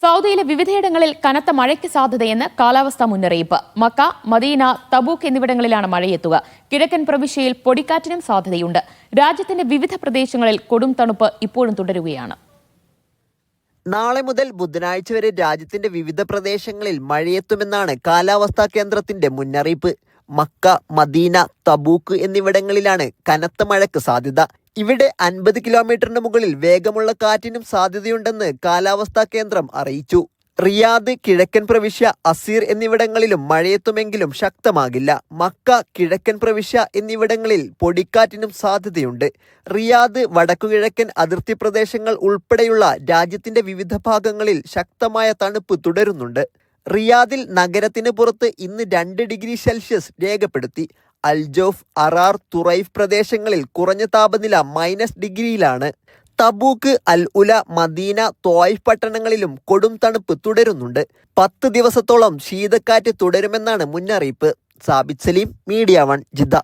സൗദിയിലെ വിവിധയിടങ്ങളിൽ കനത്ത മഴയ്ക്ക് സാധ്യതയെന്ന് കാലാവസ്ഥാ മുന്നറിയിപ്പ്. മക്ക, മദീന, തബൂക്ക് എന്നിവിടങ്ങളിലാണ് മഴയെത്തുക. കിഴക്കൻ പ്രവിശ്യയിൽ പൊടിക്കാറ്റിനും സാധ്യതയുണ്ട്. രാജ്യത്തിന്റെ വിവിധ പ്രദേശങ്ങളിൽ കൊടും തണുപ്പ് ഇപ്പോഴും തുടരുകയാണ്. നാളെ മുതൽ ബുധനാഴ്ച വരെ രാജ്യത്തിന്റെ വിവിധ പ്രദേശങ്ങളിൽ മഴയെത്തുമെന്നാണ് കാലാവസ്ഥാ കേന്ദ്രത്തിന്റെ മുന്നറിയിപ്പ്. മക്ക, മദീന, തബൂക്ക് എന്നിവിടങ്ങളിലാണ് കനത്ത മഴയ്ക്ക് സാധ്യത. ഇവിടെ 50 കിലോമീറ്ററിന് മുകളിൽ വേഗമുള്ള കാറ്റിനും സാധ്യതയുണ്ടെന്ന് കാലാവസ്ഥാ കേന്ദ്രം അറിയിച്ചു. റിയാദ്, കിഴക്കൻ പ്രവിശ്യ, അസീർ എന്നിവിടങ്ങളിലും മഴയെത്തുമെങ്കിലും ശക്തമാകില്ല. മക്ക, കിഴക്കൻ പ്രവിശ്യ എന്നിവിടങ്ങളിൽ പൊടിക്കാറ്റിനും സാധ്യതയുണ്ട്. റിയാദ്, വടക്കുകിഴക്കൻ അതിർത്തി പ്രദേശങ്ങൾ ഉൾപ്പെടെയുള്ള രാജ്യത്തിന്റെ വിവിധ ഭാഗങ്ങളിൽ ശക്തമായ തണുപ്പ് തുടരുന്നുണ്ട്. റിയാദിൽ നഗരത്തിന് പുറത്ത് ഇന്ന് 2 ഡിഗ്രി സെൽഷ്യസ് രേഖപ്പെടുത്തി. അൽജോഫ്, അറാർ, തുറൈഫ് പ്രദേശങ്ങളിൽ കുറഞ്ഞ താപനില -ഡിഗ്രിയിലാണ്. തബൂക്ക്, അൽ ഉല, മദീന, ത്വായിഫ് പട്ടണങ്ങളിലും കൊടും തണുപ്പ് തുടരുന്നുണ്ട്. 10 ദിവസത്തോളം ശീതക്കാറ്റ് തുടരുമെന്നാണ് മുന്നറിയിപ്പ്. Sabith Saleem, media 1, Jeddah.